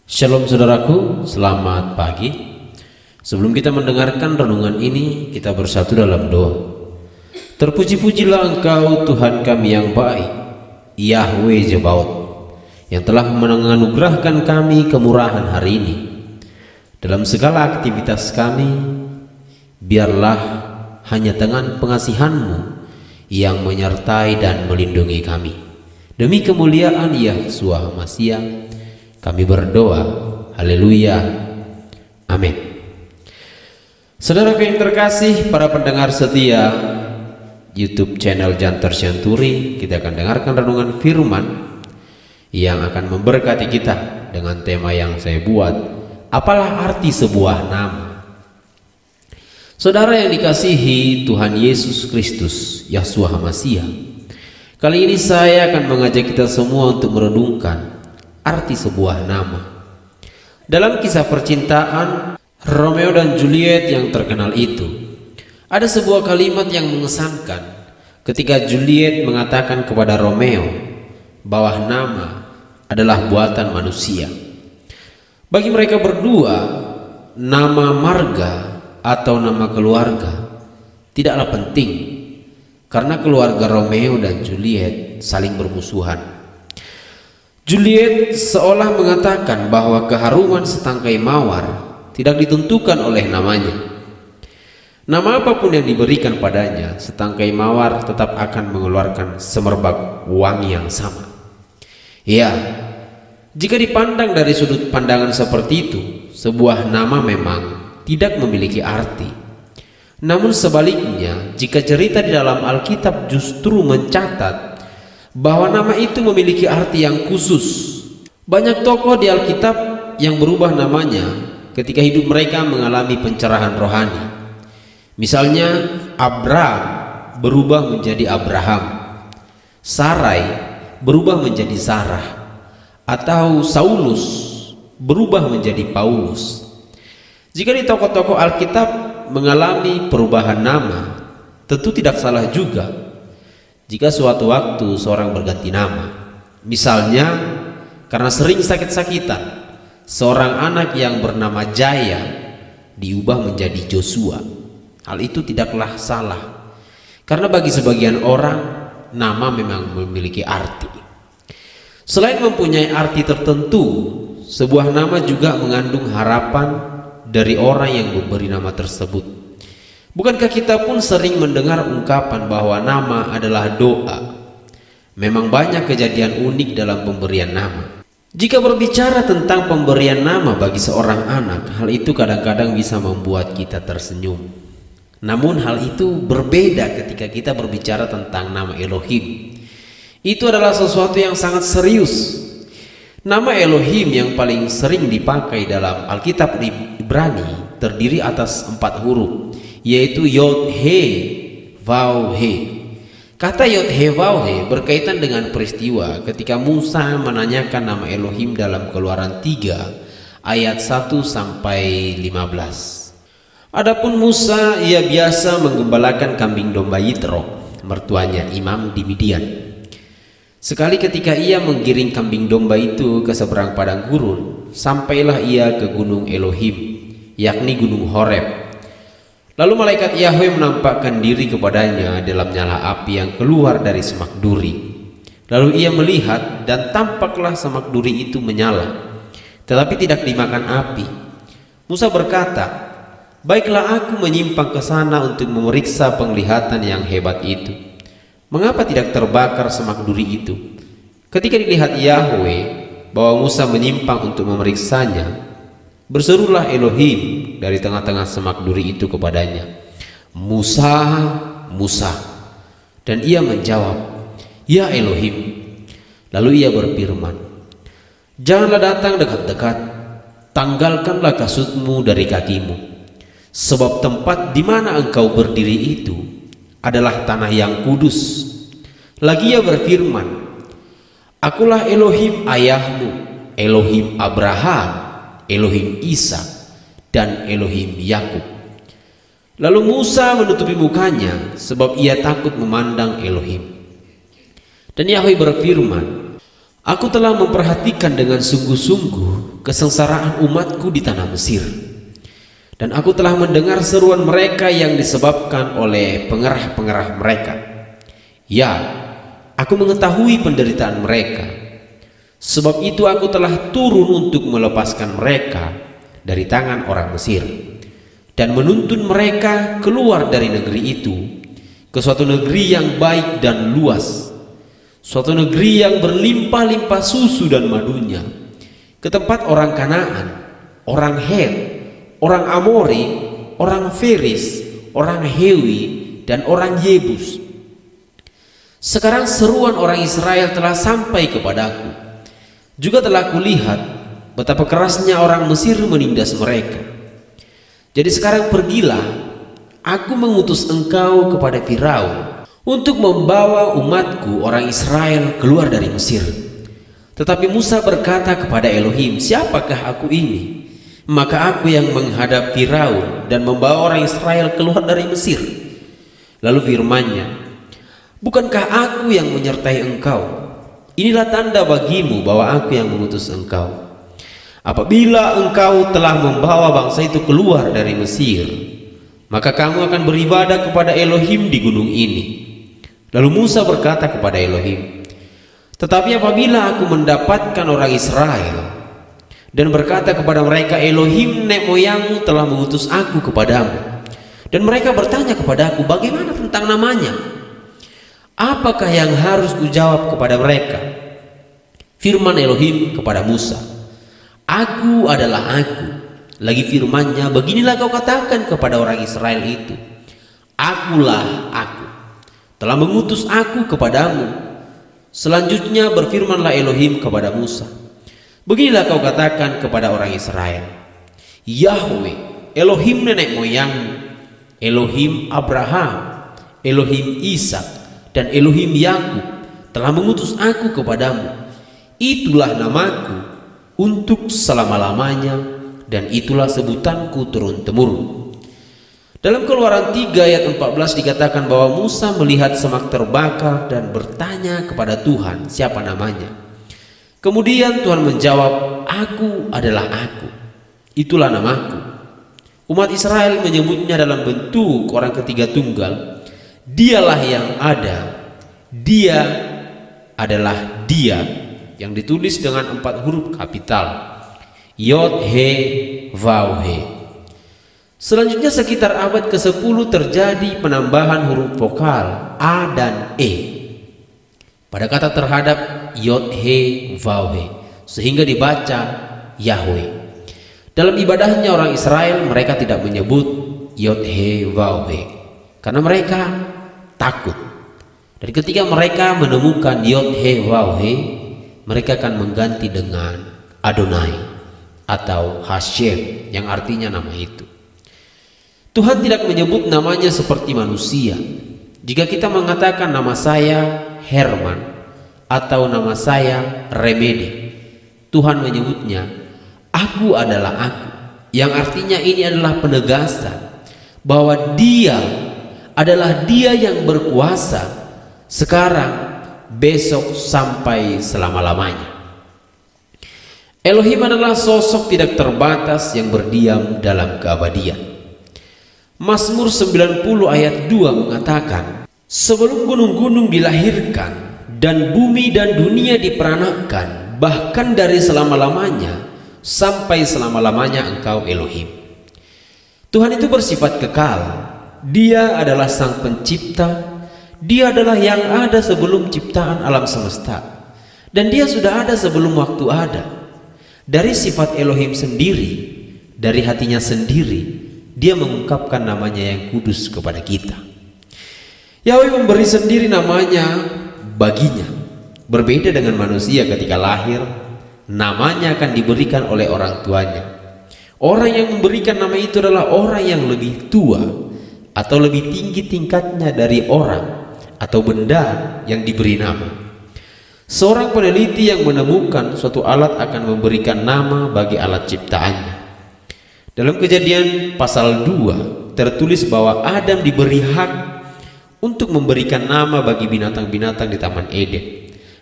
Shalom saudaraku, selamat pagi. Sebelum kita mendengarkan renungan ini, kita bersatu dalam doa. Terpuji-pujilah Engkau Tuhan kami yang baik, Yahweh Jebaot, yang telah menganugerahkan kami kemurahan hari ini. Dalam segala aktivitas kami, biarlah hanya dengan pengasihan-Mu yang menyertai dan melindungi kami. Demi kemuliaan Yahshua Mashiach, kami berdoa, haleluya, amin. Saudaraku yang terkasih, para pendengar setia YouTube channel Jantar Syanturi, kita akan dengarkan renungan firman yang akan memberkati kita dengan tema yang saya buat, apalah arti sebuah nama. Saudara yang dikasihi Tuhan Yesus Kristus, Yahshua Mashiach, kali ini saya akan mengajak kita semua untuk merenungkan arti sebuah nama. Dalam kisah percintaan Romeo dan Juliet yang terkenal itu, ada sebuah kalimat yang mengesankan ketika Juliet mengatakan kepada Romeo bahwa nama adalah buatan manusia. Bagi mereka berdua, nama marga atau nama keluarga tidaklah penting, karena keluarga Romeo dan Juliet saling bermusuhan. Juliet seolah mengatakan bahwa keharuman setangkai mawar tidak ditentukan oleh namanya. Nama apapun yang diberikan padanya, setangkai mawar tetap akan mengeluarkan semerbak wangi yang sama. Ya, jika dipandang dari sudut pandangan seperti itu, sebuah nama memang tidak memiliki arti. Namun sebaliknya, jika cerita di dalam Alkitab justru mencatat bahwa nama itu memiliki arti yang khusus. Banyak tokoh di Alkitab yang berubah namanya ketika hidup mereka mengalami pencerahan rohani. Misalnya Abraham berubah menjadi Abraham, Sarai berubah menjadi Sarah, atau Saulus berubah menjadi Paulus. Jika di tokoh-tokoh Alkitab mengalami perubahan nama, tentu tidak salah juga jika suatu waktu seorang berganti nama. Misalnya karena sering sakit-sakitan, seorang anak yang bernama Jaya diubah menjadi Joshua. Hal itu tidaklah salah, karena bagi sebagian orang nama memang memiliki arti. Selain mempunyai arti tertentu, sebuah nama juga mengandung harapan dari orang yang memberi nama tersebut. Bukankah kita pun sering mendengar ungkapan bahwa nama adalah doa? Memang banyak kejadian unik dalam pemberian nama. Jika berbicara tentang pemberian nama bagi seorang anak, hal itu kadang-kadang bisa membuat kita tersenyum. Namun hal itu berbeda ketika kita berbicara tentang nama Elohim. Itu adalah sesuatu yang sangat serius. Nama Elohim yang paling sering dipakai dalam Alkitab Ibrani terdiri atas 4 huruf, yaitu Yod He Vav He. Kata Yod He Vav He berkaitan dengan peristiwa ketika Musa menanyakan nama Elohim dalam Keluaran 3 ayat 1 sampai 15. Adapun Musa, ia biasa menggembalakan kambing domba Yitro, mertuanya imam di Midian. Sekali ketika ia menggiring kambing domba itu ke seberang padang gurun, sampailah ia ke gunung Elohim, yakni gunung Horeb. Lalu malaikat Yahweh menampakkan diri kepadanya dalam nyala api yang keluar dari semak duri. Lalu ia melihat, dan tampaklah semak duri itu menyala, tetapi tidak dimakan api. Musa berkata, "Baiklah, aku menyimpang ke sana untuk memeriksa penglihatan yang hebat itu. Mengapa tidak terbakar semak duri itu?" Ketika dilihat Yahweh bahwa Musa menyimpang untuk memeriksanya, berserulah Elohim dari tengah-tengah semak duri itu kepadanya, "Musa, Musa." Dan ia menjawab, "Ya Elohim." Lalu ia berfirman, "Janganlah datang dekat-dekat, tanggalkanlah kasutmu dari kakimu, sebab tempat di mana engkau berdiri itu adalah tanah yang kudus." Lagi ia berfirman, "Akulah Elohim ayahmu, Elohim Abraham, Elohim Ishak, dan Elohim Yakub." Lalu Musa menutupi mukanya sebab ia takut memandang Elohim. Dan Yahweh berfirman, Aku telah memperhatikan dengan sungguh-sungguh kesengsaraan umatku di tanah Mesir, dan aku telah mendengar seruan mereka yang disebabkan oleh pengerah-pengerah mereka. Ya, aku mengetahui penderitaan mereka. Sebab itu aku telah turun untuk melepaskan mereka dari tangan orang Mesir dan menuntun mereka keluar dari negeri itu ke suatu negeri yang baik dan luas, suatu negeri yang berlimpah-limpah susu dan madunya, ke tempat orang Kanaan, orang Het, orang Amori, orang Feris, orang Hewi, dan orang Yebus. Sekarang seruan orang Israel telah sampai kepadaku. Juga telah kulihat betapa kerasnya orang Mesir menindas mereka. Jadi sekarang pergilah, aku mengutus engkau kepada Firaun untuk membawa umatku orang Israel keluar dari Mesir. Tetapi Musa berkata kepada Elohim, siapakah aku ini? Maka aku yang menghadap Firaun dan membawa orang Israel keluar dari Mesir. Lalu firman-Nya, bukankah aku yang menyertai engkau? Inilah tanda bagimu bahwa aku yang mengutus engkau. Apabila engkau telah membawa bangsa itu keluar dari Mesir, maka kamu akan beribadah kepada Elohim di gunung ini. Lalu Musa berkata kepada Elohim, tetapi apabila aku mendapatkan orang Israel dan berkata kepada mereka, Elohim nek moyangmu telah mengutus aku kepadamu, dan mereka bertanya kepadaku, bagaimana tentang namanya? Apakah yang harus kujawab kepada mereka? Firman Elohim kepada Musa, aku adalah aku. Lagi firman-Nya, beginilah kau katakan kepada orang Israel itu, akulah aku, telah mengutus aku kepadamu. Selanjutnya berfirmanlah Elohim kepada Musa, beginilah kau katakan kepada orang Israel, Yahweh, Elohim nenek moyangmu, Elohim Abraham, Elohim Ishak, dan Elohim Yakub telah mengutus aku kepadamu. Itulah namaku untuk selama-lamanya, dan itulah sebutanku turun-temurun. Dalam Keluaran 3 ayat 14 dikatakan bahwa Musa melihat semak terbakar dan bertanya kepada Tuhan siapa namanya. Kemudian Tuhan menjawab, aku adalah aku, itulah namaku. Umat Israel menyebutnya dalam bentuk orang ketiga tunggal, dialah yang ada, dia adalah dia, yang ditulis dengan 4 huruf kapital, Yod He Vav He. Selanjutnya sekitar abad ke-10 terjadi penambahan huruf vokal A dan E pada kata terhadap Yod He Vav He, sehingga dibaca Yahweh. Dalam ibadahnya orang Israel, mereka tidak menyebut Yod He Vav He karena mereka takut. Dan ketika mereka menemukan Yod He Vav He, mereka akan mengganti dengan Adonai atau Hashem, yang artinya nama itu. Tuhan tidak menyebut namanya seperti manusia. Jika kita mengatakan nama saya Herman atau nama saya Remedi, Tuhan menyebutnya aku adalah aku, yang artinya ini adalah penegasan bahwa Dia adalah Dia yang berkuasa sekarang, besok, sampai selama-lamanya. Elohim adalah sosok tidak terbatas yang berdiam dalam keabadian. Mazmur 90 ayat 2 mengatakan, sebelum gunung-gunung dilahirkan dan bumi dan dunia diperanakkan, bahkan dari selama-lamanya sampai selama-lamanya Engkau Elohim. Tuhan itu bersifat kekal. Dia adalah Sang Pencipta. Dia adalah yang ada sebelum ciptaan alam semesta, dan Dia sudah ada sebelum waktu ada. Dari sifat Elohim sendiri, dari hatinya sendiri, Dia mengungkapkan namanya yang kudus kepada kita. Yahweh memberi sendiri namanya baginya. Berbeda dengan manusia ketika lahir, namanya akan diberikan oleh orang tuanya. Orang yang memberikan nama itu adalah orang yang lebih tua atau lebih tinggi tingkatnya dari orang atau benda yang diberi nama. Seorang peneliti yang menemukan suatu alat akan memberikan nama bagi alat ciptaannya. Dalam Kejadian pasal 2 tertulis bahwa Adam diberi hak untuk memberikan nama bagi binatang-binatang di Taman Eden.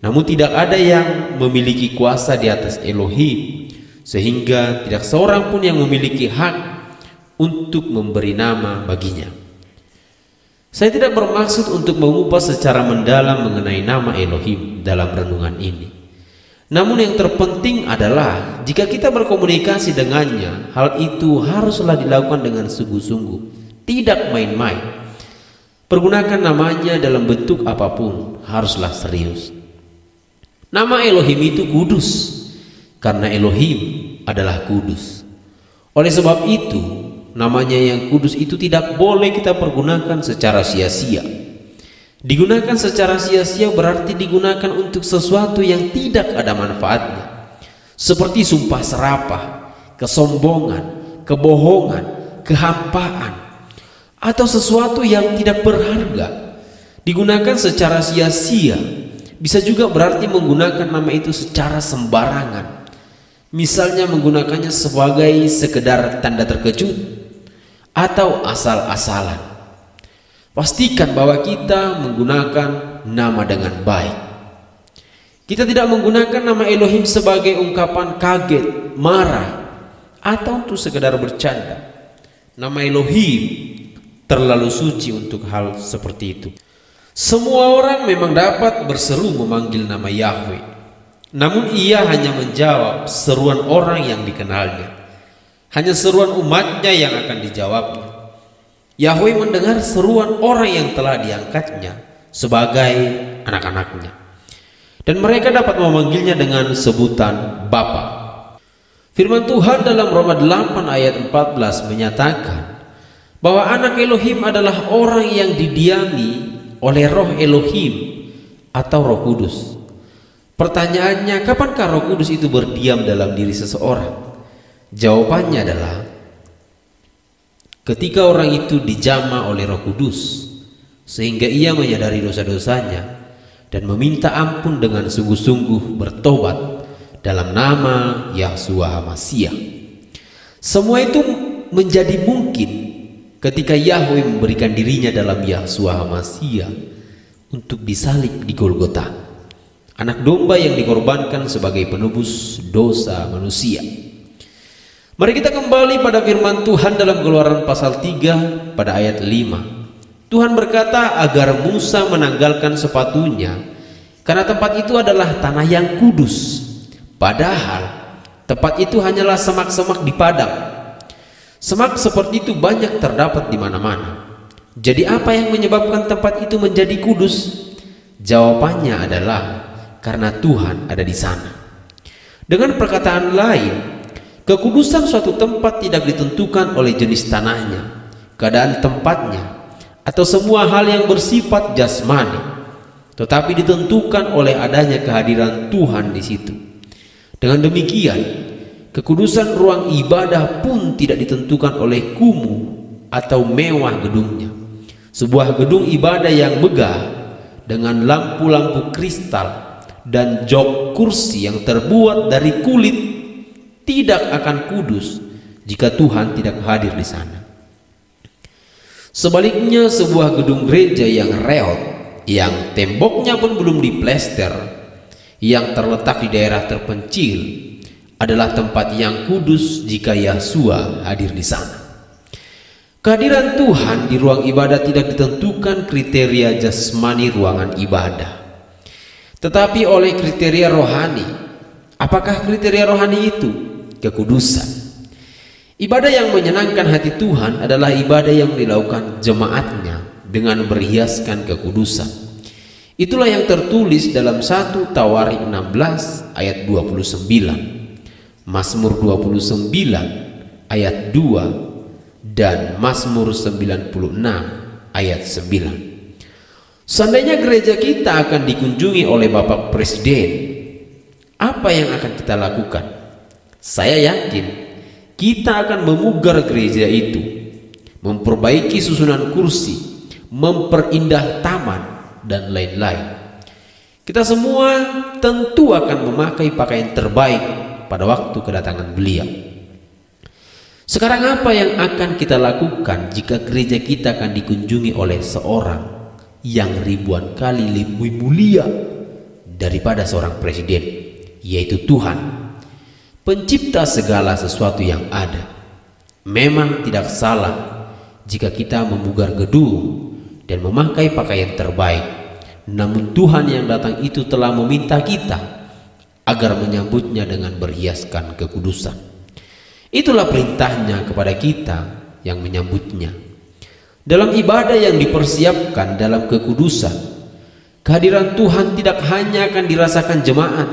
Namun tidak ada yang memiliki kuasa di atas Elohim, sehingga tidak seorang pun yang memiliki hak untuk memberi nama baginya. Saya tidak bermaksud untuk mengupas secara mendalam mengenai nama Elohim dalam renungan ini. Namun yang terpenting adalah jika kita berkomunikasi dengannya, hal itu haruslah dilakukan dengan sungguh-sungguh, tidak main-main. Pergunakan namanya dalam bentuk apapun, haruslah serius. Nama Elohim itu kudus, karena Elohim adalah kudus. Oleh sebab itu, namanya yang kudus itu tidak boleh kita pergunakan secara sia-sia. Digunakan secara sia-sia berarti digunakan untuk sesuatu yang tidak ada manfaatnya, seperti sumpah serapah, kesombongan, kebohongan, kehampaan, atau sesuatu yang tidak berharga. Digunakan secara sia-sia bisa juga berarti menggunakan nama itu secara sembarangan, misalnya menggunakannya sebagai sekedar tanda terkejut atau asal-asalan. Pastikan bahwa kita menggunakan nama dengan baik. Kita tidak menggunakan nama Elohim sebagai ungkapan kaget, marah, atau untuk sekedar bercanda. Nama Elohim terlalu suci untuk hal seperti itu. Semua orang memang dapat berseru memanggil nama Yahweh, namun ia hanya menjawab seruan orang yang dikenalnya. Hanya seruan umatnya yang akan dijawabnya. Yahweh mendengar seruan orang yang telah diangkatnya sebagai anak-anaknya, dan mereka dapat memanggilnya dengan sebutan Bapa. Firman Tuhan dalam Roma 8 ayat 14 menyatakan bahwa anak Elohim adalah orang yang didiami oleh Roh Elohim atau Roh Kudus. Pertanyaannya, kapankah Roh Kudus itu berdiam dalam diri seseorang? Jawabannya adalah ketika orang itu dijamah oleh Roh Kudus, sehingga ia menyadari dosa-dosanya dan meminta ampun dengan sungguh-sungguh bertobat dalam nama Yahshua HaMashiach. Semua itu menjadi mungkin ketika Yahweh memberikan dirinya dalam Yahshua HaMashiach untuk disalib di Golgota, anak domba yang dikorbankan sebagai penebus dosa manusia. Mari kita kembali pada firman Tuhan dalam Keluaran pasal 3 pada ayat 5. Tuhan berkata agar Musa menanggalkan sepatunya karena tempat itu adalah tanah yang kudus, padahal tempat itu hanyalah semak-semak di padang. Semak seperti itu banyak terdapat di mana-mana. Jadi apa yang menyebabkan tempat itu menjadi kudus? Jawabannya adalah karena Tuhan ada di sana. Dengan perkataan lain, kekudusan suatu tempat tidak ditentukan oleh jenis tanahnya, keadaan tempatnya, atau semua hal yang bersifat jasmani, tetapi ditentukan oleh adanya kehadiran Tuhan di situ. Dengan demikian, kekudusan ruang ibadah pun tidak ditentukan oleh kumuh atau mewah gedungnya. Sebuah gedung ibadah yang megah dengan lampu-lampu kristal dan jok kursi yang terbuat dari kulit tidak akan kudus jika Tuhan tidak hadir di sana. Sebaliknya, sebuah gedung gereja yang reot, yang temboknya pun belum diplester, yang terletak di daerah terpencil, adalah tempat yang kudus jika Yahshua hadir di sana. Kehadiran Tuhan di ruang ibadah tidak ditentukan kriteria jasmani ruangan ibadah, tetapi oleh kriteria rohani. Apakah kriteria rohani itu? Kekudusan. Ibadah yang menyenangkan hati Tuhan adalah ibadah yang dilakukan jemaatnya dengan berhiaskan kekudusan. Itulah yang tertulis dalam 1 Tawarik 16 ayat 29, Mazmur 29 ayat 2, dan Mazmur 96 ayat 9. Seandainya gereja kita akan dikunjungi oleh Bapak Presiden, apa yang akan kita lakukan? Saya yakin kita akan memugar gereja itu, memperbaiki susunan kursi, memperindah taman, dan lain-lain. Kita semua tentu akan memakai pakaian terbaik pada waktu kedatangan beliau. Sekarang apa yang akan kita lakukan jika gereja kita akan dikunjungi oleh seorang yang ribuan kali lebih mulia daripada seorang presiden, yaitu Tuhan, pencipta segala sesuatu yang ada. Memang tidak salah jika kita memugar gedung dan memakai pakaian terbaik, namun Tuhan yang datang itu telah meminta kita agar menyambutnya dengan berhiaskan kekudusan. Itulah perintahnya kepada kita yang menyambutnya. Dalam ibadah yang dipersiapkan dalam kekudusan, kehadiran Tuhan tidak hanya akan dirasakan jemaat,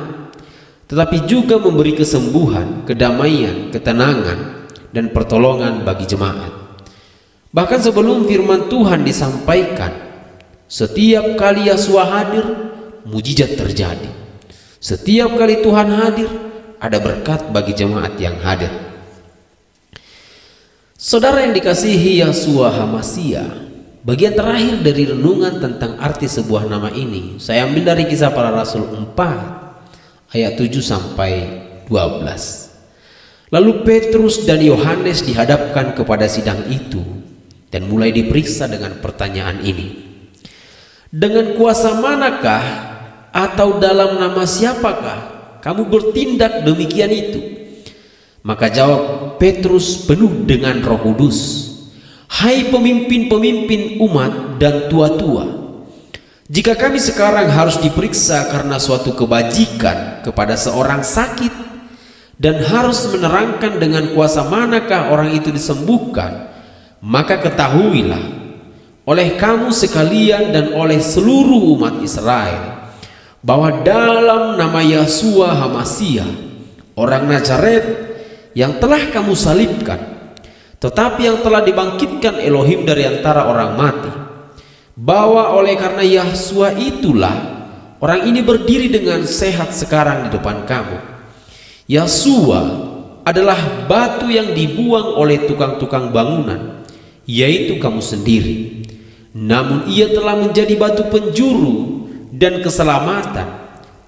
tetapi juga memberi kesembuhan, kedamaian, ketenangan, dan pertolongan bagi jemaat. Bahkan sebelum firman Tuhan disampaikan, setiap kali Yahshua hadir, mujizat terjadi. Setiap kali Tuhan hadir, ada berkat bagi jemaat yang hadir. Saudara yang dikasihi Yahshua HaMashiach, bagian terakhir dari renungan tentang arti sebuah nama ini saya ambil dari Kisah Para Rasul 4 ayat 7 sampai 12. Lalu Petrus dan Yohanes dihadapkan kepada sidang itu dan mulai diperiksa dengan pertanyaan ini. Dengan kuasa manakah atau dalam nama siapakah kamu bertindak demikian itu? Maka jawab Petrus penuh dengan Roh Kudus, hai pemimpin-pemimpin umat dan tua-tua, jika kami sekarang harus diperiksa karena suatu kebajikan kepada seorang sakit dan harus menerangkan dengan kuasa manakah orang itu disembuhkan, maka ketahuilah oleh kamu sekalian dan oleh seluruh umat Israel bahwa dalam nama Yahshua HaMashiach, orang Nazaret yang telah kamu salibkan, tetapi yang telah dibangkitkan Elohim dari antara orang mati, bahwa oleh karena Yahshua itulah orang ini berdiri dengan sehat sekarang di depan kamu. Yahshua adalah batu yang dibuang oleh tukang-tukang bangunan, yaitu kamu sendiri. Namun ia telah menjadi batu penjuru dan keselamatan.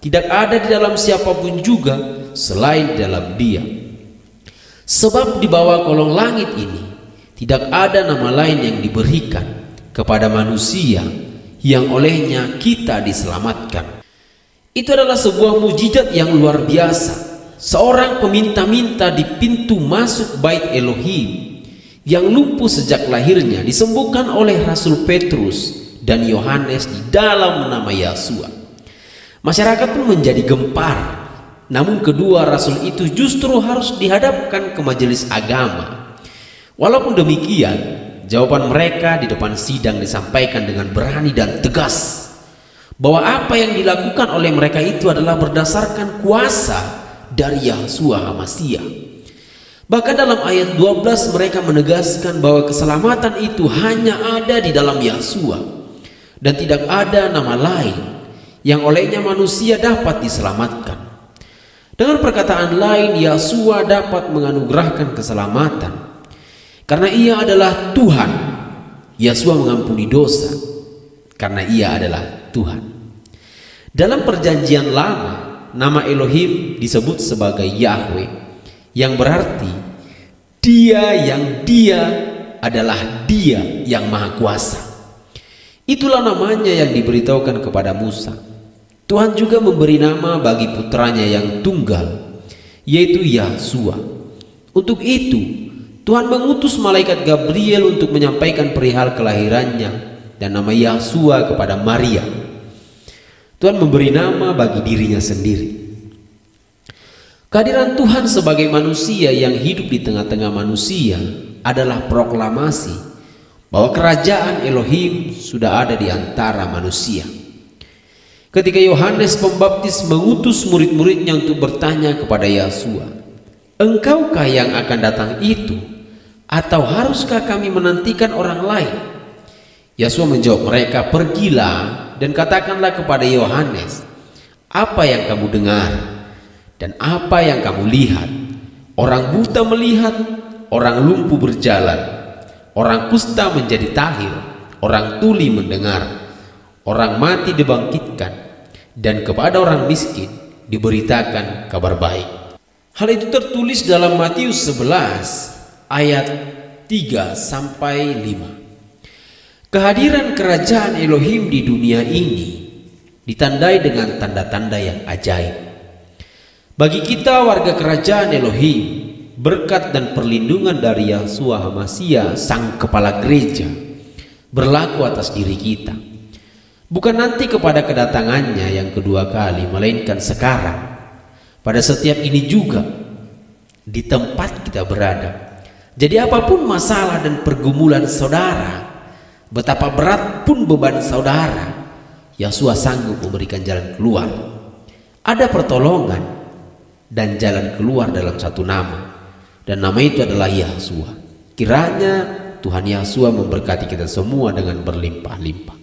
Tidak ada di dalam siapapun juga selain dalam Dia. Sebab di bawah kolong langit ini tidak ada nama lain yang diberikan kepada manusia yang olehnya kita diselamatkan. Itu adalah sebuah mujizat yang luar biasa. Seorang peminta-minta di pintu masuk bait Elohim yang lumpuh sejak lahirnya disembuhkan oleh Rasul Petrus dan Yohanes di dalam nama Yahshua. Masyarakat pun menjadi gempar. Namun kedua rasul itu justru harus dihadapkan ke majelis agama. Walaupun demikian, jawaban mereka di depan sidang disampaikan dengan berani dan tegas, bahwa apa yang dilakukan oleh mereka itu adalah berdasarkan kuasa dari Yahshua HaMashiach. Bahkan dalam ayat 12 mereka menegaskan bahwa keselamatan itu hanya ada di dalam Yahshua, dan tidak ada nama lain yang olehnya manusia dapat diselamatkan. Dengan perkataan lain, Yahshua dapat menganugerahkan keselamatan karena Ia adalah Tuhan. Yahshua mengampuni dosa karena Ia adalah Tuhan. Dalam perjanjian lama, nama Elohim disebut sebagai Yahweh, yang berarti Dia adalah Dia yang Maha Kuasa. Itulah namanya yang diberitahukan kepada Musa. Tuhan juga memberi nama bagi putranya yang tunggal, yaitu Yahshua. Untuk itu, Tuhan mengutus malaikat Gabriel untuk menyampaikan perihal kelahirannya dan nama Yahshua kepada Maria. Tuhan memberi nama bagi dirinya sendiri. Kehadiran Tuhan sebagai manusia yang hidup di tengah-tengah manusia adalah proklamasi bahwa kerajaan Elohim sudah ada di antara manusia. Ketika Yohanes Pembaptis mengutus murid-muridnya untuk bertanya kepada Yahshua, "Engkaukah yang akan datang itu, atau haruskah kami menantikan orang lain?" Yahshua menjawab mereka, "Pergilah dan katakanlah kepada Yohanes apa yang kamu dengar dan apa yang kamu lihat. Orang buta melihat, orang lumpuh berjalan, orang kusta menjadi tahir, orang tuli mendengar, orang mati dibangkitkan, dan kepada orang miskin diberitakan kabar baik." Hal itu tertulis dalam Matius 11 ayat 3 sampai 5. Kehadiran kerajaan Elohim di dunia ini ditandai dengan tanda-tanda yang ajaib. Bagi kita warga kerajaan Elohim, berkat dan perlindungan dari Yahshua HaMashiach, Sang Kepala Gereja, berlaku atas diri kita. Bukan nanti kepada kedatangannya yang kedua kali, melainkan sekarang, pada setiap ini juga, di tempat kita berada. Jadi apapun masalah dan pergumulan saudara, betapa berat pun beban saudara, Yahshua sanggup memberikan jalan keluar. Ada pertolongan dan jalan keluar dalam satu nama, dan nama itu adalah Yahshua. Kiranya Tuhan Yahshua memberkati kita semua dengan berlimpah-limpah.